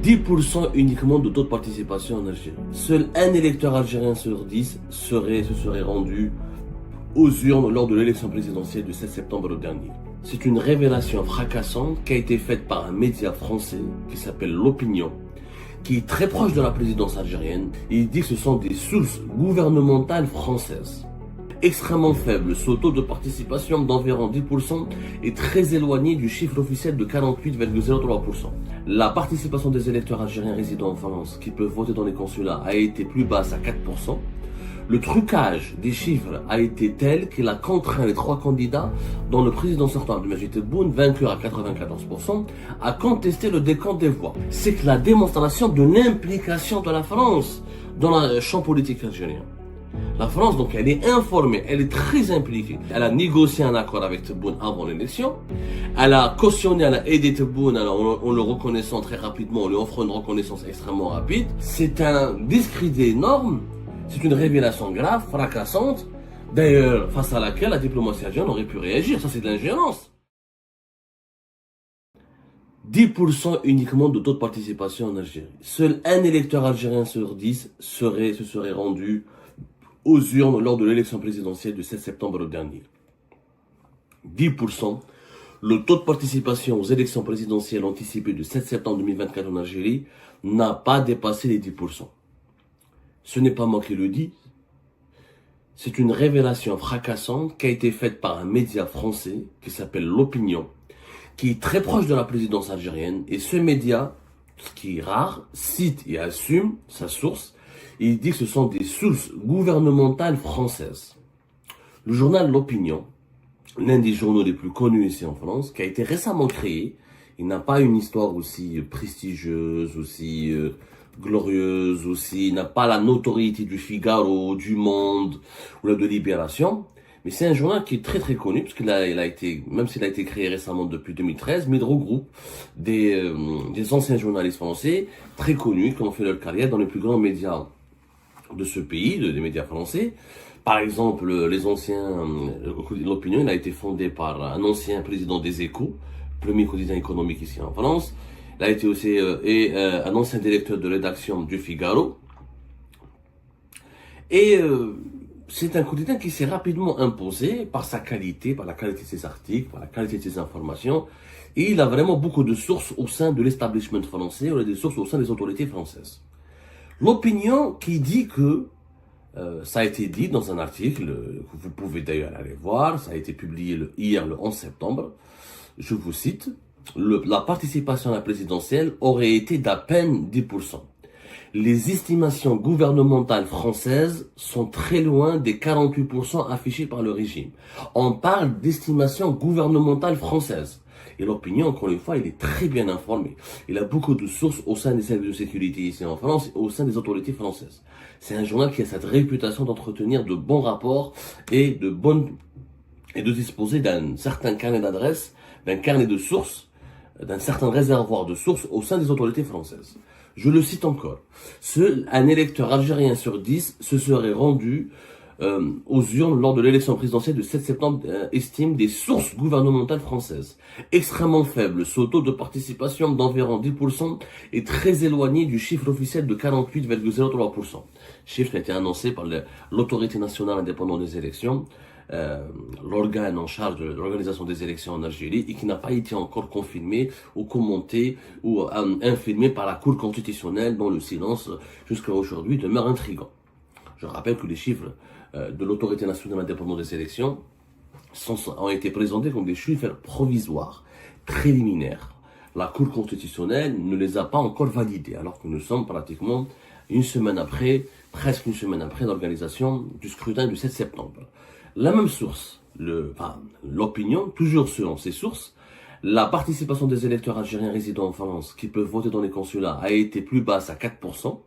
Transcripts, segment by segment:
10% uniquement de taux de participation en Algérie. Seul un électeur algérien sur 10 se serait rendu aux urnes lors de l'élection présidentielle du 7 septembre dernier. C'est une révélation fracassante qui a été faite par un média français qui s'appelle L'Opinion, qui est très proche de la présidence algérienne, et il dit que ce sont des sources gouvernementales françaises. Extrêmement faible, ce taux de participation d'environ 10% est très éloigné du chiffre officiel de 48,03%. La participation des électeurs algériens résidant en France qui peuvent voter dans les consulats a été plus basse à 4%. Le trucage des chiffres a été tel qu'il a contraint les trois candidats, dont le président sortant Abdelmadjid Tebboune, vainqueur à 94%, à contester le décompte des voix. C'est que la démonstration de l'implication de la France dans le champ politique algérien. La France, donc, elle est informée, elle est très impliquée. Elle a négocié un accord avec Tebboune avant l'élection. Elle a cautionné, elle a aidé Tebboune en le reconnaissant très rapidement, en lui offrant une reconnaissance extrêmement rapide. C'est un discrédit énorme. C'est une révélation grave, fracassante, d'ailleurs face à laquelle la diplomatie algérienne aurait pu réagir. Ça, c'est de l'ingérence. 10% uniquement de taux de participation en Algérie. Seul un électeur algérien sur 10 se serait rendu aux urnes lors de l'élection présidentielle du 7 septembre dernier. 10%. Le taux de participation aux élections présidentielles anticipées du 7 septembre 2024 en Algérie n'a pas dépassé les 10%. Ce n'est pas moi qui le dis, c'est une révélation fracassante qui a été faite par un média français qui s'appelle L'Opinion, qui est très proche de la présidence algérienne, et ce média, ce qui est rare, cite et assume sa source, et il dit que ce sont des sources gouvernementales françaises. Le journal L'Opinion, l'un des journaux les plus connus ici en France, qui a été récemment créé, il n'a pas une histoire aussi prestigieuse, aussi glorieuse aussi, n'a pas la notoriété du Figaro, du Monde ou de Libération, mais c'est un journal qui est très très connu parce qu'il a été, même s'il a été créé récemment depuis 2013, mais il regroupe des anciens journalistes français très connus qui ont fait leur carrière dans les plus grands médias de ce pays, des médias français. Par exemple, L'Opinion, il a été fondé par un ancien président des Échos, premier quotidien économique ici en France. Il a été aussi un ancien directeur de rédaction du Figaro. Et c'est un quotidien qui s'est rapidement imposé par sa qualité, par la qualité de ses articles, par la qualité de ses informations. Et il a vraiment beaucoup de sources au sein de l'establishment français, ou des sources au sein des autorités françaises. L'Opinion qui dit que, ça a été dit dans un article, que vous pouvez d'ailleurs aller voir, ça a été publié hier le 11 septembre, je vous cite, la participation à la présidentielle aurait été d'à peine 10%. Les estimations gouvernementales françaises sont très loin des 48% affichés par le régime. On parle d'estimations gouvernementales françaises. Et L'Opinion, encore une fois, il est très bien informé. Il a beaucoup de sources au sein des services de sécurité ici en France et au sein des autorités françaises. C'est un journal qui a cette réputation d'entretenir de bons rapports et de disposer d'un certain carnet d'adresses, d'un carnet de sources, d'un certain réservoir de sources au sein des autorités françaises. Je le cite encore. Un électeur algérien sur 10 se serait rendu aux urnes lors de l'élection présidentielle du 7 septembre, estime des sources gouvernementales françaises. Extrêmement faible, ce taux de participation d'environ 10% est très éloigné du chiffre officiel de 48,03%. Chiffre qui a été annoncé par l'autorité nationale indépendante des élections, l'organe en charge de l'organisation des élections en Algérie, et qui n'a pas été encore confirmé ou commenté ou infirmé par la Cour constitutionnelle, dont le silence jusqu'à aujourd'hui demeure intrigant. Je rappelle que les chiffres de l'autorité nationale indépendante des élections ont été présentés comme des chiffres provisoires, préliminaires. La Cour constitutionnelle ne les a pas encore validés, alors que nous sommes pratiquement presque une semaine après l'organisation du scrutin du 7 septembre. La même source, L'Opinion, toujours selon ses sources, la participation des électeurs algériens résidant en France qui peuvent voter dans les consulats a été plus basse à 4%.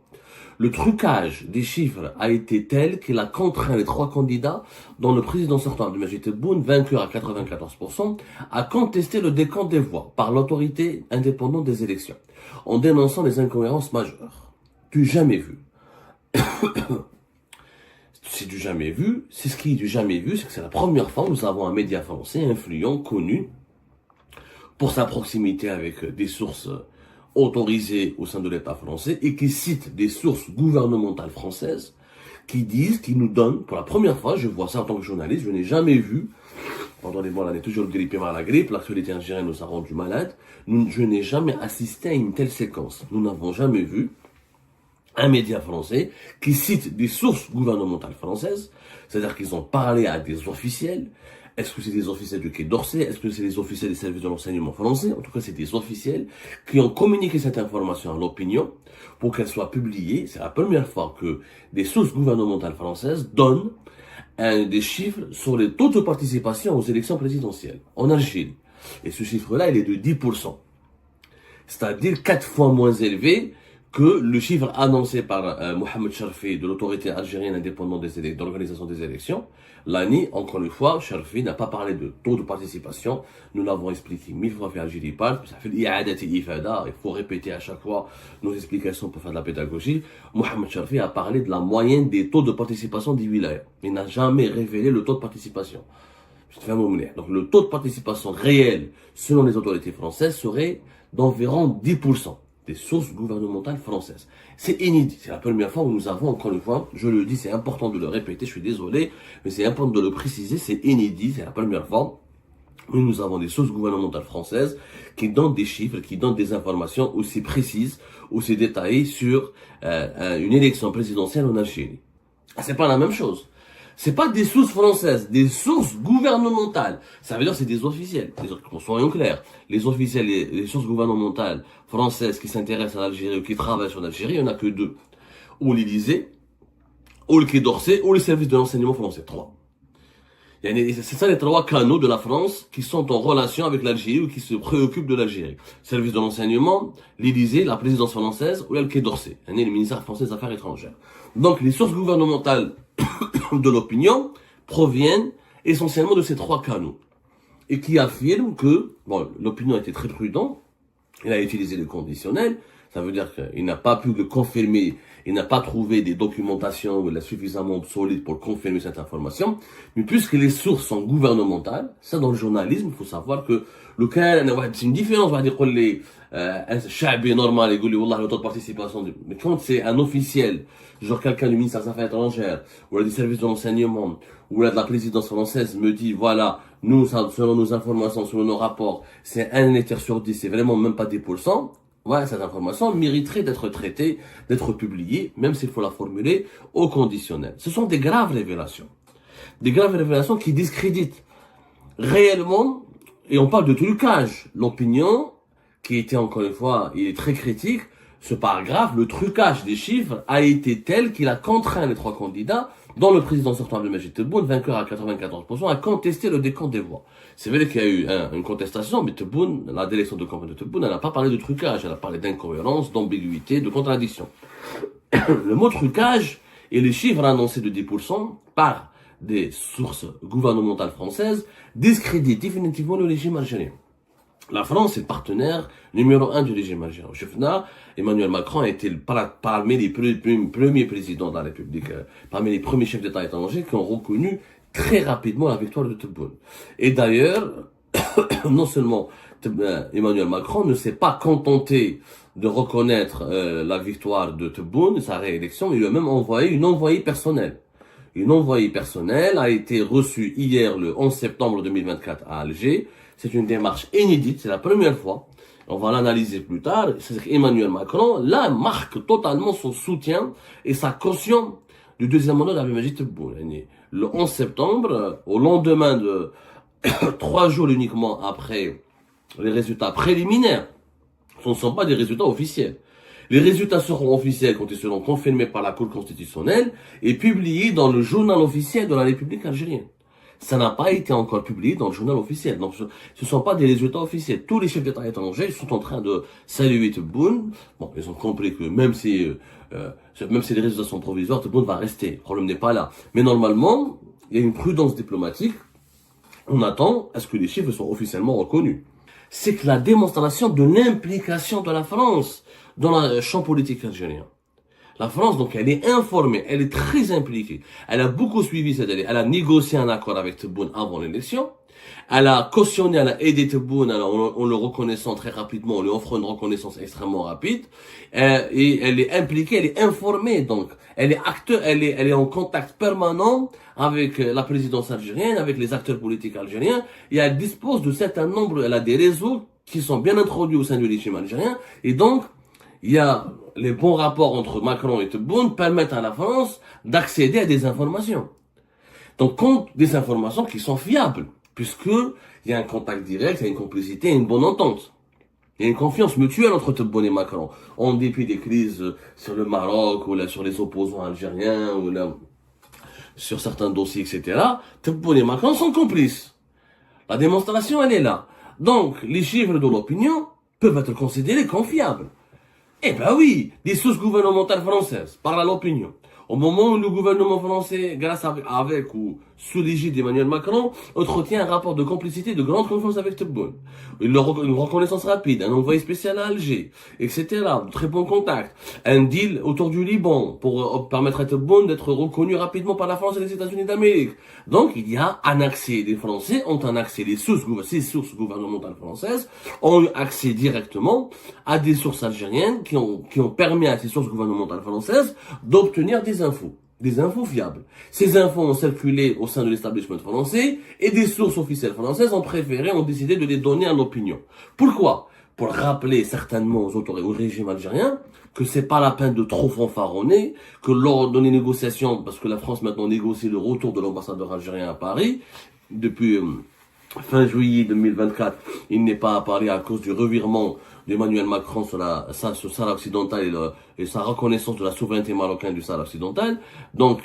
Le trucage des chiffres a été tel qu'il a contraint les trois candidats, dont le président sortant Abdelmadjid Tebboune, vainqueur à 94%, à contester le décompte des voix par l'autorité indépendante des élections, en dénonçant les incohérences majeures. Du jamais vu. C'est du jamais vu. C'est ce qui est du jamais vu, c'est que c'est la première fois où nous avons un média français influent, connu, pour sa proximité avec des sources autorisés au sein de l'État français et qui citent des sources gouvernementales françaises qui disent, qui nous donnent, pour la première fois, je vois ça en tant que journaliste, je n'ai jamais vu, pardonnez-moi, on est toujours grippé par la grippe, l'actualité algérienne nous a rendu malades, je n'ai jamais assisté à une telle séquence. Nous n'avons jamais vu un média français qui cite des sources gouvernementales françaises, c'est-à-dire qu'ils ont parlé à des officiels. Est-ce que c'est des officiels du Quai d'Orsay? Est-ce que c'est des officiels des services de l'enseignement français? En tout cas, c'est des officiels qui ont communiqué cette information à l'opinion pour qu'elle soit publiée. C'est la première fois que des sources gouvernementales françaises donnent des chiffres sur les taux de participation aux élections présidentielles en Algérie. Et ce chiffre-là, il est de 10%. C'est-à-dire 4 fois moins élevé que le chiffre annoncé par Mohamed Sharfi de l'autorité algérienne indépendante de l'organisation des élections. L'ANI, encore une fois, Sharfi n'a pas parlé de taux de participation. Nous l'avons expliqué 1000 fois qu'Algérie parle. Ça fait il faut répéter à chaque fois nos explications pour faire de la pédagogie. Mohamed Sharfi a parlé de la moyenne des taux de participation des wilayas. Il n'a jamais révélé le taux de participation. Donc le taux de participation réel, selon les autorités françaises, serait d'environ 10%. Des sources gouvernementales françaises. C'est inédit. C'est la première fois où nous avons, encore une fois, je le dis, c'est important de le répéter, je suis désolé, mais c'est important de le préciser, c'est inédit, c'est la première fois où nous avons des sources gouvernementales françaises qui donnent des chiffres, qui donnent des informations aussi précises, aussi détaillées sur une élection présidentielle en Algérie. C'est pas la même chose. C'est pas des sources françaises, des sources gouvernementales. Ça veut dire que c'est des officiels. Soyons clairs. Les officiels, les sources gouvernementales françaises qui s'intéressent à l'Algérie ou qui travaillent sur l'Algérie, il n'y en a que 2. Ou l'Élysée, ou le Quai d'Orsay, ou les services de l'enseignement français. 3. C'est ça les 3 canaux de la France qui sont en relation avec l'Algérie ou qui se préoccupent de l'Algérie. Service de l'enseignement, l'Élysée, la présidence française ou le Quai d'Orsay. Le ministère français des Affaires étrangères. Donc les sources gouvernementales de l'opinion proviennent essentiellement de ces 3 canaux et qui affirment que, bon, l'opinion a été très prudente, il a utilisé le conditionnel, ça veut dire qu'il n'a pas pu le confirmer, il n'a pas trouvé des documentations suffisamment solides pour confirmer cette information, mais puisque les sources sont gouvernementales, ça dans le journalisme, il faut savoir que c'est une différence, on va dire, un chabi normal, il dit, wallah, le taux de participation, mais quand c'est un officiel, genre quelqu'un du ministère des Affaires étrangères, ou là, du service de l'enseignement, ou là, de la présidence française me dit, voilà, nous, selon nos informations, selon nos rapports, c'est 1 électeur sur 10, c'est vraiment même pas 10%, voilà, cette information mériterait d'être traitée, d'être publiée, même s'il faut la formuler au conditionnel. Ce sont des graves révélations. Des graves révélations qui discréditent réellement, et on parle de trucage. L'opinion, qui était encore une fois, il est très critique, ce paragraphe, le trucage des chiffres a été tel qu'il a contraint les 3 candidats, dont le président sortant Abdelmajid Tebboune, vainqueur à 94%, à contester le décompte des voix. C'est vrai qu'il y a eu une contestation, mais Tebboune, la déléguée de campagne de Tebboune, elle n'a pas parlé de trucage, elle a parlé d'incohérence, d'ambiguïté, de contradiction. Le mot trucage et les chiffres annoncés de 10% par des sources gouvernementales françaises discréditent définitivement le régime algérien. La France est le partenaire numéro 1 du régime algérien. Au Chefna, Emmanuel Macron a été parmi les premiers présidents de la République, parmi les premiers chefs d'État étrangers qui ont reconnu très rapidement la victoire de Tebboune. Et d'ailleurs, non seulement Emmanuel Macron ne s'est pas contenté de reconnaître la victoire de Tebboune, sa réélection, il lui a même envoyé une envoyée personnelle. Une envoyée personnelle a été reçue hier, le 11 septembre 2024 à Alger. C'est une démarche inédite, c'est la première fois. On va l'analyser plus tard. C'est qu'Emmanuel Macron, là, marque totalement son soutien et sa caution du deuxième mandat d'Abdelmajid Tebboune. Le 11 septembre, au lendemain de 3 jours uniquement après les résultats préliminaires, ce ne sont pas des résultats officiels. Les résultats seront officiels quand ils seront confirmés par la Cour constitutionnelle et publiés dans le journal officiel de la République algérienne. Ça n'a pas été encore publié dans le journal officiel. Donc, ce ne sont pas des résultats officiels. Tous les chefs d'État étrangers sont en train de saluer Tebboune. Bon, ils ont compris que même si les résultats sont provisoires, Tebboune va rester. Le problème n'est pas là. Mais normalement, il y a une prudence diplomatique. On attend à ce que les chiffres soient officiellement reconnus. C'est que la démonstration de l'implication de la France dans le champ politique algérien. La France, donc, elle est informée, elle est très impliquée. Elle a beaucoup suivi cette année. Elle a négocié un accord avec Tebboune avant l'élection. Elle a cautionné, elle a aidé Tebboune en le reconnaissant très rapidement, en lui offrant une reconnaissance extrêmement rapide. Et elle est impliquée, elle est informée, donc. Elle est acteur, elle est en contact permanent avec la présidence algérienne, avec les acteurs politiques algériens. Et elle dispose de certain nombre, elle a des réseaux qui sont bien introduits au sein du régime algérien. Et donc, il y a les bons rapports entre Macron et Tebboune permettent à la France d'accéder à des informations. Donc, des informations qui sont fiables, puisque il y a un contact direct, il y a une complicité, une bonne entente. Il y a une confiance mutuelle entre Tebboune et Macron, en dépit des crises sur le Maroc, ou là, sur les opposants algériens, ou là, sur certains dossiers, etc. Tebboune et Macron sont complices. La démonstration, elle est là. Donc, les chiffres de l'opinion peuvent être considérés comme fiables. Eh ben oui, des sources gouvernementales françaises parlent à l'opinion. Au moment où le gouvernement français, grâce avec ou sous l'égide d'Emmanuel Macron, entretient un rapport de complicité de grande confiance avec Tebboune. Une reconnaissance rapide, un envoyé spécial à Alger, etc. De très bons contacts. Un deal autour du Liban pour permettre à Tebboune d'être reconnu rapidement par la France et les États-Unis d'Amérique. Donc il y a un accès, les Français ont un accès, ces sources gouvernementales françaises ont eu accès directement à des sources algériennes qui ont permis à ces sources gouvernementales françaises d'obtenir des infos fiables. Ces infos ont circulé au sein de l'établissement français et des sources officielles françaises ont décidé de les donner à l'opinion. Pourquoi? Pour rappeler certainement au régime algérien que c'est pas la peine de trop fanfaronner, que lors de les négociations, parce que la France maintenant négocie le retour de l'ambassadeur algérien à Paris, depuis fin juillet 2024, il n'est pas à Paris à cause du revirement d'Emmanuel Macron sur Sahara occidental et sa reconnaissance de la souveraineté marocaine du Sahara occidental. Donc,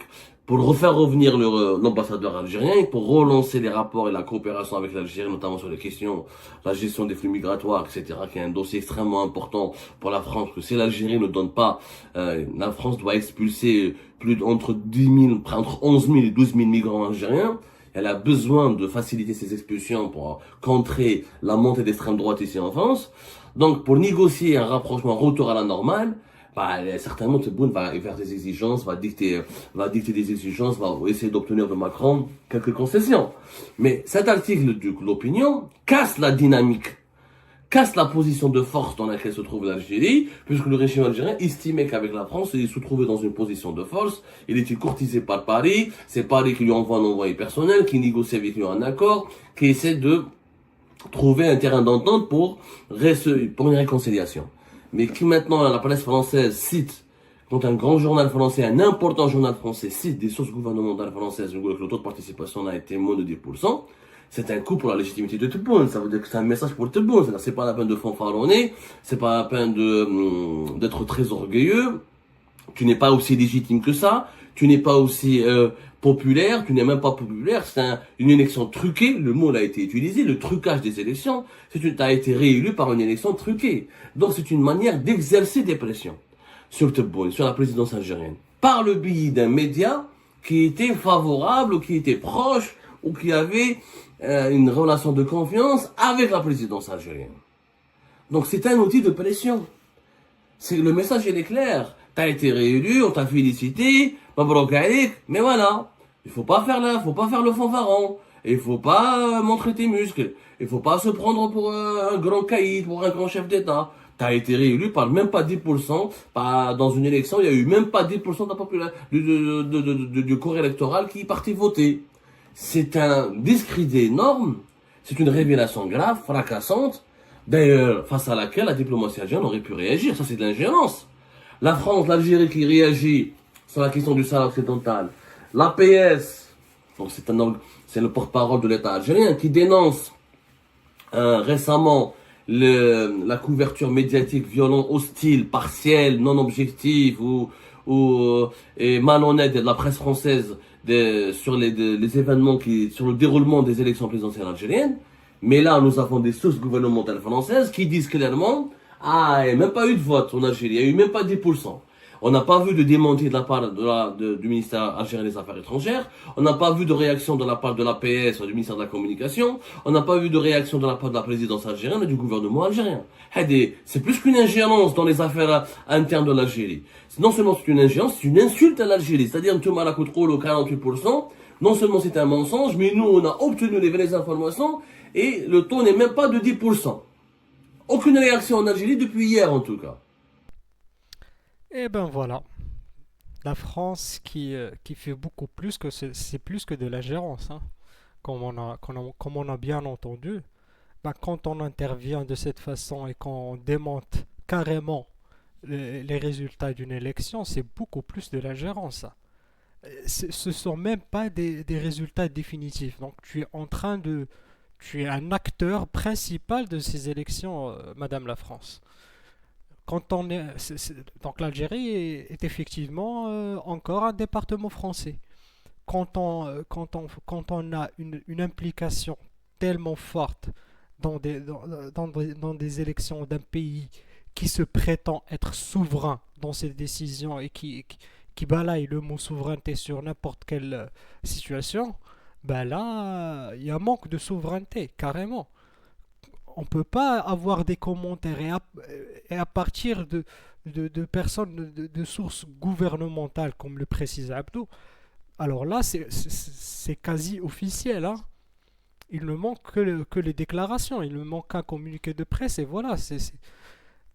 pour refaire revenir l'ambassadeur algérien et pour relancer les rapports et la coopération avec l'Algérie, notamment sur les questions, la gestion des flux migratoires, etc., qui est un dossier extrêmement important pour la France, que si l'Algérie ne donne pas, la France doit expulser entre 11 000 et 12 000 migrants algériens. Elle a besoin de faciliter ces expulsions pour contrer la montée d'extrême droite ici en France. Donc, pour négocier un rapprochement, un retour à la normale, certainement Tebboune va faire des exigences, va dicter des exigences, va essayer d'obtenir de Macron quelques concessions. Mais cet article de l'opinion casse la dynamique, casse la position de force dans laquelle se trouve l'Algérie, puisque le régime algérien estimait qu'avec la France, il se trouvait dans une position de force, il était courtisé par Paris, c'est Paris qui lui envoie un envoyé personnel, qui négocie avec lui un accord, qui essaie de trouver un terrain d'entente pour une réconciliation. Mais qui maintenant, la presse française cite, quand un grand journal français, un important journal français cite des sources gouvernementales françaises, où le taux de participation a été moins de 10%, c'est un coup pour la légitimité de Tebboune. Ça veut dire que c'est un message pour Tebboune. C'est pas la peine de fanfaronner, c'est pas la peine d'être très orgueilleux. Tu n'es pas aussi légitime que ça, tu n'es pas aussi populaire, tu n'es même pas populaire, c'est une élection truquée, le mot a été utilisé, le trucage des élections, tu as été réélu par une élection truquée. Donc c'est une manière d'exercer des pressions sur Tebboune, sur la présidence algérienne, par le biais d'un média qui était favorable ou qui était proche ou qui avait une relation de confiance avec la présidence algérienne. Donc c'est un outil de pression. Le message il est clair. T'as été réélu, on t'a félicité, mais voilà. Il faut pas faire le fanfaron. Il faut pas montrer tes muscles. Il faut pas se prendre pour un grand caïd, pour un grand chef d'État. T'as été réélu par même pas 10%, dans une élection, il y a eu même pas 10% de la population, du corps électoral qui partait voter. C'est un discrédit énorme, c'est une révélation grave, fracassante, d'ailleurs, face à laquelle la diplomatie algérienne aurait pu réagir. Ça, c'est de l'ingérence. La France, l'Algérie qui réagit sur la question du Sahara occidental. L'APS, donc c'est le porte-parole de l'État algérien, qui dénonce récemment la couverture médiatique violente, hostile, partielle, non objective et malhonnête de la presse française sur les événements sur le déroulement des élections présidentielles algériennes. Mais là, nous avons des sources gouvernementales françaises qui disent clairement, il n'y a même pas eu de vote en Algérie, il n'y a eu même pas 10%. On n'a pas vu de démenti de la part du ministère algérien des Affaires étrangères. On n'a pas vu de réaction de la part de l'APS, du ministère de la Communication. On n'a pas vu de réaction de la part de la présidence algérienne et du gouvernement algérien. C'est plus qu'une ingérence dans les affaires internes de l'Algérie. Non seulement c'est une ingérence, c'est une insulte à l'Algérie. C'est-à-dire, tu m'as la coûte au 48%. Non seulement c'est un mensonge, mais nous, on a obtenu les vraies informations et le taux n'est même pas de 10%. Aucune réaction en Algérie depuis hier en tout cas. Et ben voilà. La France qui fait beaucoup plus que c'est plus que de la gérance, hein. Comme on a bien entendu, ben, quand on intervient de cette façon et qu'on démonte carrément les résultats d'une élection, c'est beaucoup plus de la gérance, ça. Ce sont même pas des résultats définitifs. Donc tu es un acteur principal de ces élections, Madame la France. Quand on est, donc l'Algérie est effectivement encore un département français. Quand on a une implication tellement forte dans des élections d'un pays qui se prétend être souverain dans ses décisions et qui balaye le mot souveraineté sur n'importe quelle situation, ben là, il y a un manque de souveraineté, carrément. On ne peut pas avoir des commentaires et à partir de personnes de sources gouvernementales, comme le précise Abdo, alors là, c'est quasi officiel, hein. Il ne manque que les déclarations, il ne manque qu'un communiqué de presse et voilà.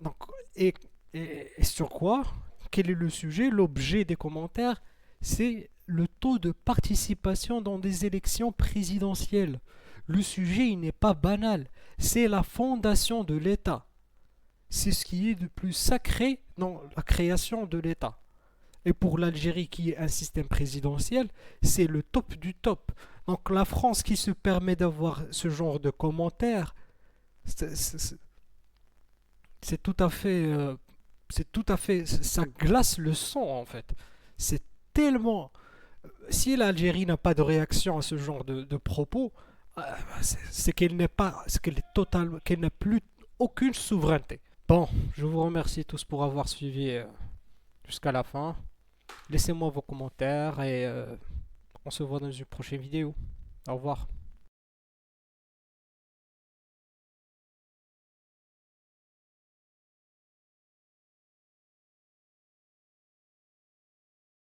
Donc, et, et sur quoi? Quel est le sujet? L'objet des commentaires, c'est le taux de participation dans des élections présidentielles. Le sujet, il n'est pas banal. C'est la fondation de l'État. C'est ce qui est de plus sacré dans la création de l'État. Et pour l'Algérie, qui est un système présidentiel, c'est le top du top. Donc la France qui se permet d'avoir ce genre de commentaires, c'est c'est- c'est tout à fait, ça glace le sang en fait. C'est tellement, si l'Algérie n'a pas de réaction à ce genre de propos, c'est qu'elle n'est pas, c'est qu'elle est totale, qu'elle n'a plus aucune souveraineté. Bon, je vous remercie tous pour avoir suivi jusqu'à la fin. Laissez-moi vos commentaires et on se voit dans une prochaine vidéo. Au revoir.